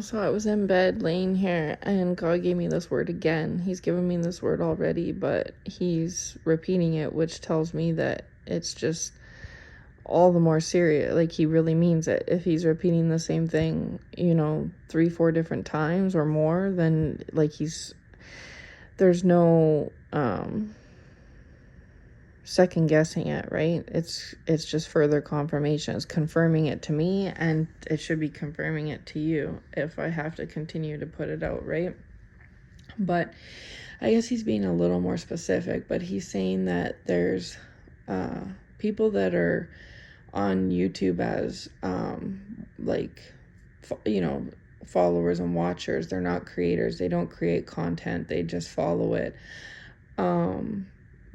So I was in bed laying here, and God gave me this word again. He's given me this word already, but he's repeating it, which tells me that it's just all the more serious. Like, he really means it. If he's repeating the same thing, 3-4 different times or more, then like there's no second guessing it, right? It's just further confirmation. It's confirming it to me, and it should be confirming it to you if I have to continue to put it out, right? But I guess he's being a little more specific, but he's saying that there's people that are on YouTube as followers and watchers. They're not creators. They don't create content. They just follow it.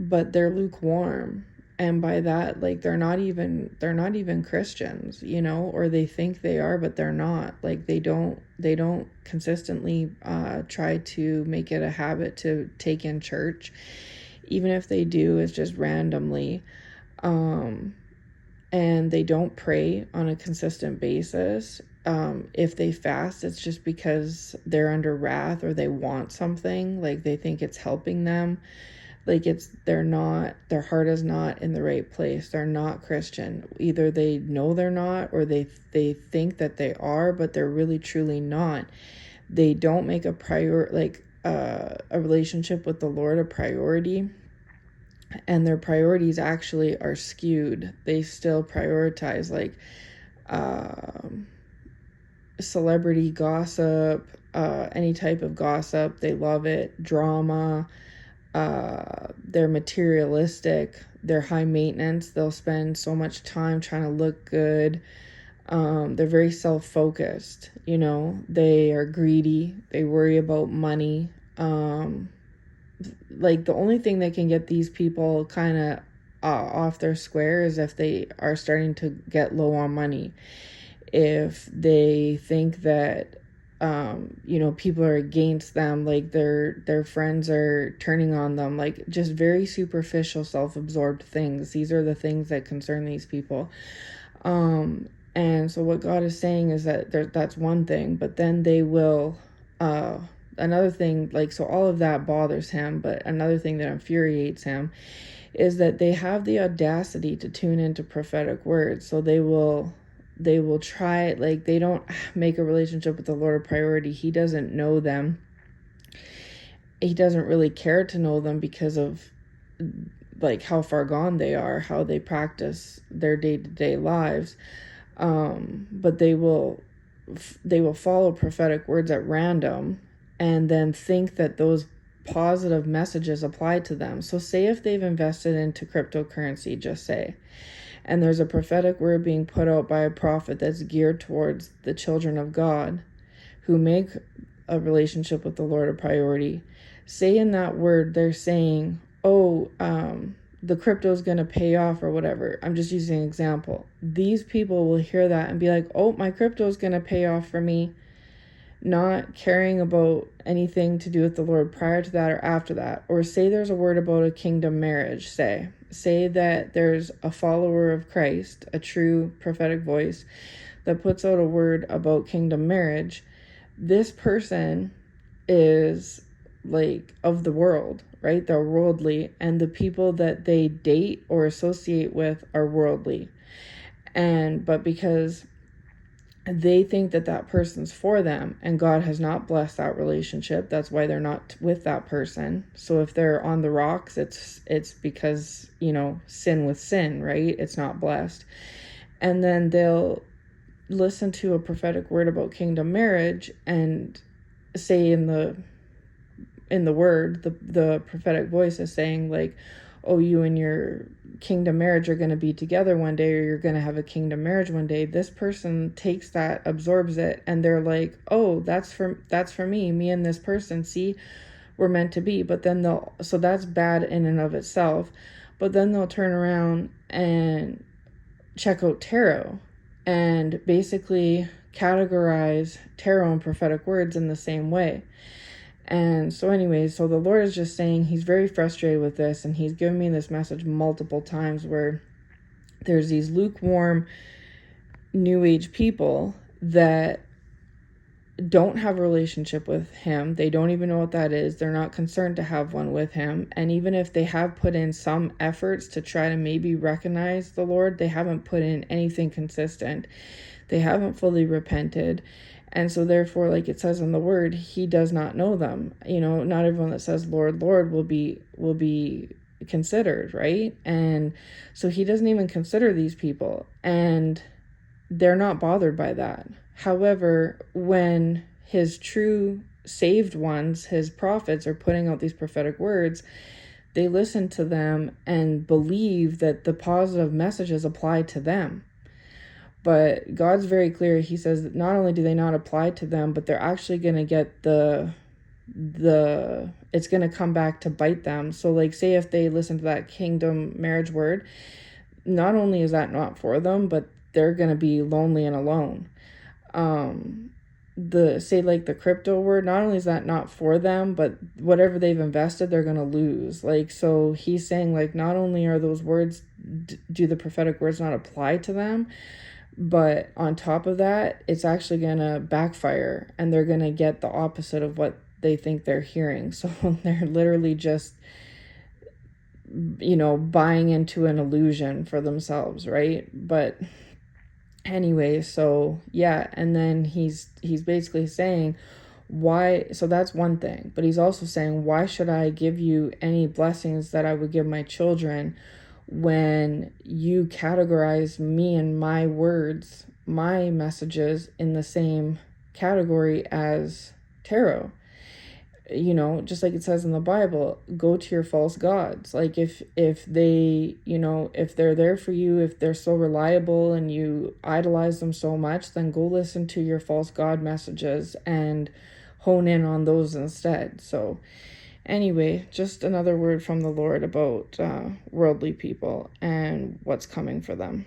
But they're lukewarm, and by that, like, they're not even Christians, or they think they are, but they're not. Like, they don't consistently try to make it a habit to take in church. Even if they do, it's just randomly. And they don't pray on a consistent basis. If they fast, it's just because they're under wrath, or they want something, like they think it's helping them. Like, their heart is not in the right place. They're not Christian. Either they know they're not, or they think that they are, but they're really truly not. They don't make a relationship with the Lord a priority, and their priorities actually are skewed. They still prioritize celebrity gossip, any type of gossip. They love it. Drama. They're materialistic. They're high maintenance. They'll spend so much time trying to look good. They're very self-focused. They are greedy. They worry about money. Like, the only thing that can get these people kind of off their square is if they are starting to get low on money. If they think that people are against them, like their friends are turning on them, like just very superficial, self-absorbed things. These are the things that concern these people. And so what God is saying is that that's one thing, but then they will, another thing, like, so all of that bothers him, but another thing that infuriates him is that they have the audacity to tune into prophetic words. So they will try, like, they don't make a relationship with the Lord a priority. He doesn't know them. He doesn't really care to know them because of, like, how far gone they are, how they practice their day-to-day lives. But they will follow prophetic words at random, and then think that those positive messages apply to them. So say if they've invested into cryptocurrency, just say, and there's a prophetic word being put out by a prophet that's geared towards the children of God who make a relationship with the Lord a priority. Say in that word, they're saying, the crypto is going to pay off or whatever. I'm just using an example. These people will hear that and be like, oh, my crypto is going to pay off for me, not caring about anything to do with the Lord prior to that or after that. Or say there's a word about a kingdom marriage, say that there's a follower of Christ, a true prophetic voice that puts out a word about kingdom marriage. This person is like of the world, right? They're worldly, and the people that they date or associate with are worldly. But because they think that person's for them, and God has not blessed that relationship, that's why they're not with that person. So if they're on the rocks, it's because, sin with sin, right? It's not blessed. And then they'll listen to a prophetic word about kingdom marriage and say in the word, the prophetic voice is saying, like, oh, you and your kingdom marriage are going to be together one day, or you're going to have a kingdom marriage one day. This person takes that, absorbs it, and they're like, oh, that's for me and this person, see, we're meant to be. But then so that's bad in and of itself, but then they'll turn around and check out tarot and basically categorize tarot and prophetic words in the same way. And so anyways, so the Lord is just saying he's very frustrated with this, and he's given me this message multiple times where there's these lukewarm new age people that don't have a relationship with him. They don't even know what that is. They're not concerned to have one with him. And even if they have put in some efforts to try to maybe recognize the Lord, they haven't put in anything consistent. They haven't fully repented. And so therefore, like it says in the word, he does not know them. Not everyone that says Lord, Lord will be considered, right? And so he doesn't even consider these people, and they're not bothered by that. However, when his true saved ones, his prophets, are putting out these prophetic words, they listen to them and believe that the positive messages apply to them. But God's very clear. He says that not only do they not apply to them, but they're actually going to get it's going to come back to bite them. So like, say if they listen to that kingdom marriage word, not only is that not for them, but they're going to be lonely and alone. The crypto word, not only is that not for them, but whatever they've invested, they're going to lose. Like, so he's saying, like, not only are those words, do the prophetic words not apply to them, but on top of that, it's actually going to backfire, and they're going to get the opposite of what they think they're hearing. So they're literally just, buying into an illusion for themselves, right? But anyway, so yeah, and then he's basically saying, why? So that's one thing, but he's also saying, why should I give you any blessings that I would give my children when you categorize me and my words, my messages, in the same category as tarot? Just like it says in the Bible, go to your false gods. Like if they, if they're there for you, if they're so reliable and you idolize them so much, then go listen to your false god messages and hone in on those instead. So anyway, just another word from the Lord about worldly people and what's coming for them.